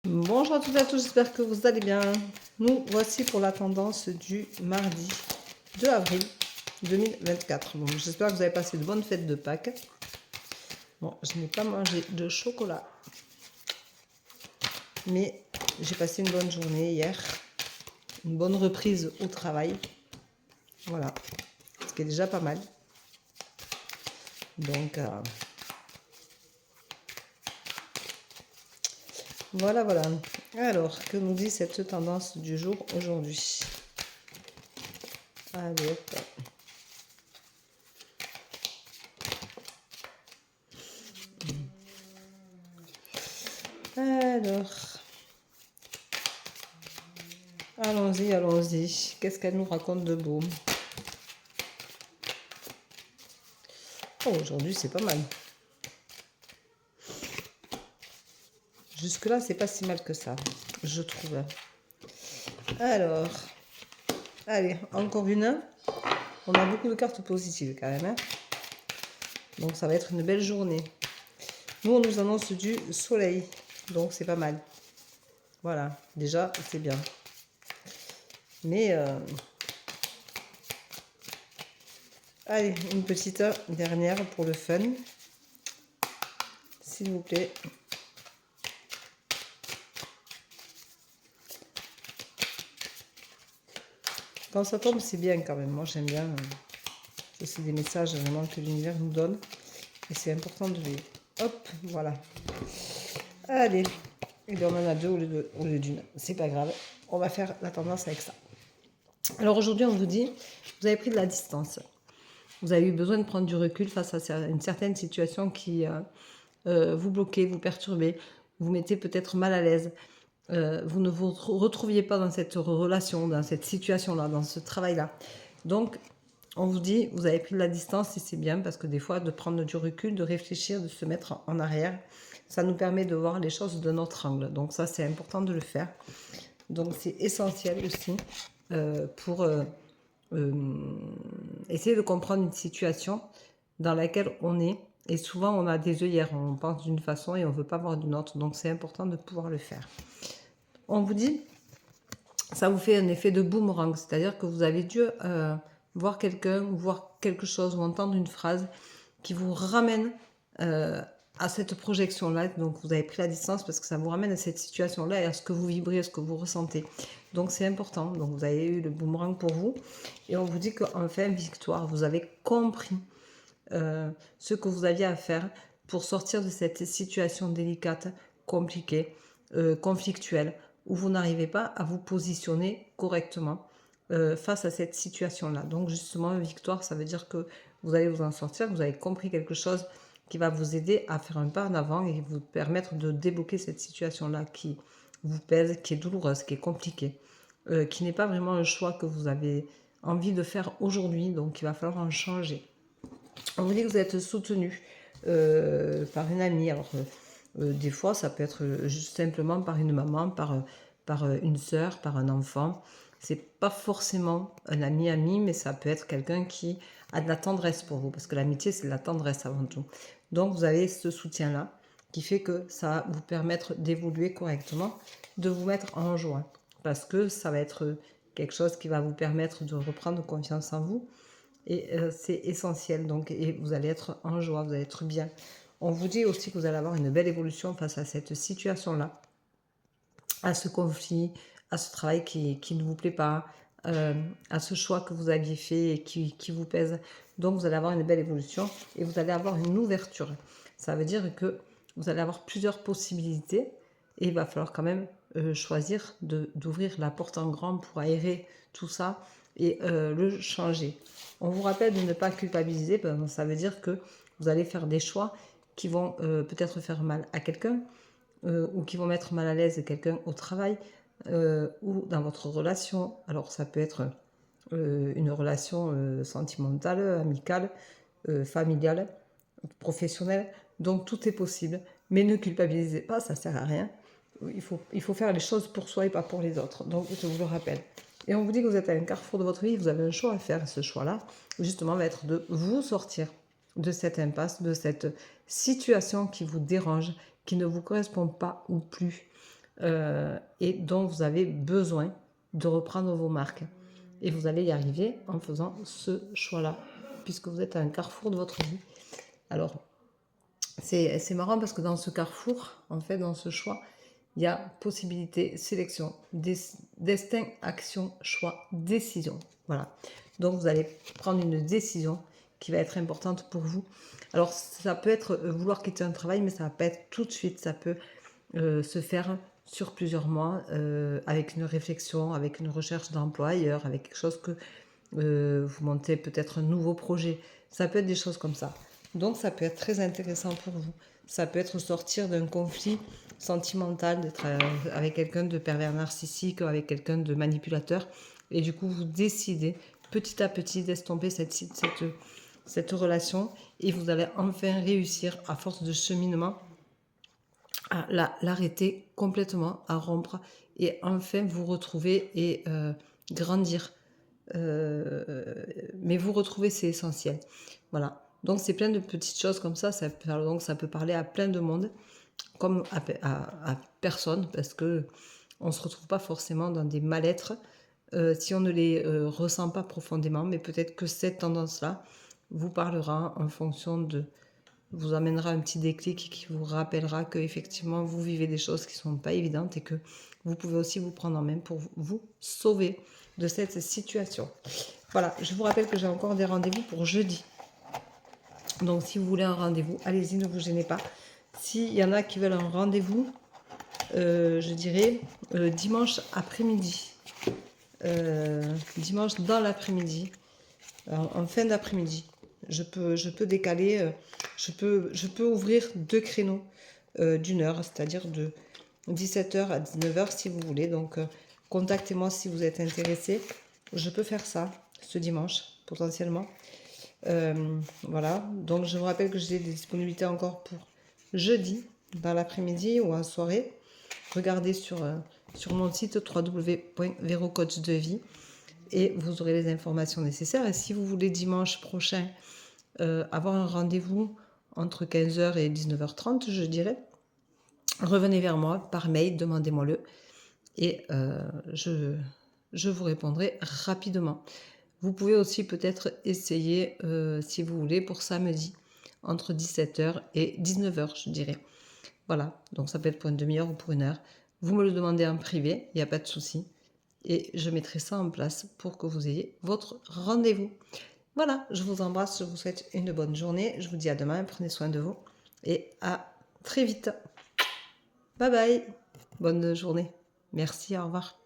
Bonjour à toutes et à tous, j'espère que vous allez bien. Nous voici pour la tendance du mardi 2 avril 2024. Bon, j'espère que vous avez passé de bonnes fêtes de Pâques. Bon, je n'ai pas mangé de chocolat, mais j'ai passé une bonne journée hier, une bonne reprise au travail. Voilà, ce qui est déjà pas mal. Donc, voilà. Alors, que nous dit cette tendance du jour aujourd'hui? Allez, hop. Alors, allons-y. Qu'est-ce qu'elle nous raconte de beau? Oh, aujourd'hui, c'est pas mal. Jusque-là, c'est pas si mal que ça, je trouve. Alors, allez, encore une. On a beaucoup de cartes positives quand même. Hein. Donc, ça va être une belle journée. Nous, on nous annonce du soleil. Donc, c'est pas mal. Voilà, déjà, c'est bien. Mais, allez, une petite dernière pour le fun. S'il vous plaît. Quand ça tombe, c'est bien quand même. Moi, j'aime bien. C'est des messages vraiment que l'univers nous donne. Et c'est important de les... Hop, voilà. Allez. Et bien, on en a deux au lieu d'une. C'est pas grave. On va faire la tendance avec ça. Alors aujourd'hui, on vous dit, vous avez pris de la distance. Vous avez eu besoin de prendre du recul face à une certaine situation qui vous bloquez, vous perturbez, vous mettez peut-être mal à l'aise. Vous ne vous retrouviez pas dans cette relation, dans cette situation-là, dans ce travail-là. Donc, on vous dit, vous avez pris de la distance et c'est bien parce que des fois, de prendre du recul, de réfléchir, de se mettre en arrière, ça nous permet de voir les choses de notre angle. Donc ça, c'est important de le faire. Donc c'est essentiel aussi pour essayer de comprendre une situation dans laquelle on est. Et souvent, on a des œillères, on pense d'une façon et on ne veut pas voir d'une autre. Donc c'est important de pouvoir le faire. On vous dit, ça vous fait un effet de boomerang, c'est-à-dire que vous avez dû voir quelqu'un, ou voir quelque chose, ou entendre une phrase qui vous ramène à cette projection-là. Donc vous avez pris la distance parce que ça vous ramène à cette situation-là et à ce que vous vibrez, à ce que vous ressentez. Donc c'est important. Donc vous avez eu le boomerang pour vous. Et on vous dit qu'enfin, victoire, vous avez compris ce que vous aviez à faire pour sortir de cette situation délicate, compliquée, conflictuelle, où vous n'arrivez pas à vous positionner correctement face à cette situation-là. Donc justement, victoire, ça veut dire que vous allez vous en sortir, vous avez compris quelque chose qui va vous aider à faire un pas en avant et vous permettre de débloquer cette situation-là qui vous pèse, qui est douloureuse, qui est compliquée, qui n'est pas vraiment un choix que vous avez envie de faire aujourd'hui, donc il va falloir en changer. On vous dit que vous êtes soutenu par une amie. Alors, des fois, ça peut être juste simplement par une maman, par une sœur, par un enfant. C'est pas forcément un ami, mais ça peut être quelqu'un qui a de la tendresse pour vous, parce que l'amitié, c'est de la tendresse avant tout. Donc, vous avez ce soutien-là qui fait que ça va vous permettre d'évoluer correctement, de vous mettre en joie, parce que ça va être quelque chose qui va vous permettre de reprendre confiance en vous. Et c'est essentiel, donc, et vous allez être en joie, vous allez être bien. On vous dit aussi que vous allez avoir une belle évolution face à cette situation-là, à ce conflit, à ce travail qui ne vous plaît pas, à ce choix que vous aviez fait et qui vous pèse. Donc vous allez avoir une belle évolution et vous allez avoir une ouverture. Ça veut dire que vous allez avoir plusieurs possibilités et il va falloir quand même choisir d'ouvrir la porte en grand pour aérer tout ça et le changer. On vous rappelle de ne pas culpabiliser, ben, ça veut dire que vous allez faire des choix qui vont peut-être faire mal à quelqu'un ou qui vont mettre mal à l'aise quelqu'un au travail ou dans votre relation. Alors ça peut être une relation sentimentale, amicale, familiale, professionnelle. Donc tout est possible, mais ne culpabilisez pas, ça sert à rien. Il faut faire les choses pour soi et pas pour les autres. Donc je vous le rappelle. Et on vous dit que vous êtes à un carrefour de votre vie, vous avez un choix à faire. Et ce choix-là, justement, va être de vous sortir de cette impasse, de cette situation qui vous dérange, qui ne vous correspond pas ou plus. et dont vous avez besoin de reprendre vos marques. Et vous allez y arriver en faisant ce choix-là, puisque vous êtes à un carrefour de votre vie. Alors, c'est marrant parce que dans ce carrefour, en fait, dans ce choix, il y a possibilité, sélection, destin, action, choix, décision. Voilà. Donc, vous allez prendre une décision qui va être importante pour vous. Alors, ça peut être vouloir quitter un travail, mais ça va pas être tout de suite. Ça peut se faire sur plusieurs mois, avec une réflexion, avec une recherche d'emploi ailleurs, avec quelque chose que vous montez peut-être un nouveau projet. Ça peut être des choses comme ça. Donc, ça peut être très intéressant pour vous. Ça peut être sortir d'un conflit sentimental, d'être avec quelqu'un de pervers narcissique, avec quelqu'un de manipulateur. Et du coup, vous décidez petit à petit d'estomper cette relation et vous allez enfin réussir, à force de cheminement, à l'arrêter complètement, à rompre et enfin vous retrouver et grandir. Mais vous retrouver, c'est essentiel. Voilà. Donc, c'est plein de petites choses comme ça. Donc, ça peut parler à plein de monde, comme à personne, parce que on ne se retrouve pas forcément dans des mal-être si on ne les ressent pas profondément. Mais peut-être que cette tendance-là vous parlera en fonction de... vous amènera un petit déclic qui vous rappellera que effectivement vous vivez des choses qui ne sont pas évidentes et que vous pouvez aussi vous prendre en main pour vous sauver de cette situation. Voilà, je vous rappelle que j'ai encore des rendez-vous pour jeudi. Donc si vous voulez un rendez-vous, allez-y, ne vous gênez pas. S'il y en a qui veulent un rendez-vous, je dirais dimanche après-midi. Dimanche dans l'après-midi, en fin d'après-midi. Je peux décaler, je peux ouvrir 2 créneaux d'1 heure, c'est-à-dire de 17h à 19h si vous voulez. Donc, contactez-moi si vous êtes intéressé. Je peux faire ça ce dimanche, potentiellement. Voilà. Donc, je vous rappelle que j'ai des disponibilités encore pour jeudi, dans l'après-midi ou en soirée. Regardez sur mon site www.verocoachdevie et vous aurez les informations nécessaires. Et si vous voulez dimanche prochain avoir un rendez-vous entre 15h et 19h30, je dirais, revenez vers moi par mail, demandez-moi-le et je vous répondrai rapidement. Vous pouvez aussi peut-être essayer, si vous voulez, pour samedi, entre 17h et 19h, je dirais. Voilà, donc ça peut être pour une demi-heure ou pour 1 heure. Vous me le demandez en privé, il n'y a pas de souci. Et je mettrai ça en place pour que vous ayez votre rendez-vous. Voilà, je vous embrasse, je vous souhaite une bonne journée. Je vous dis à demain, prenez soin de vous et à très vite. Bye bye, bonne journée. Merci, au revoir.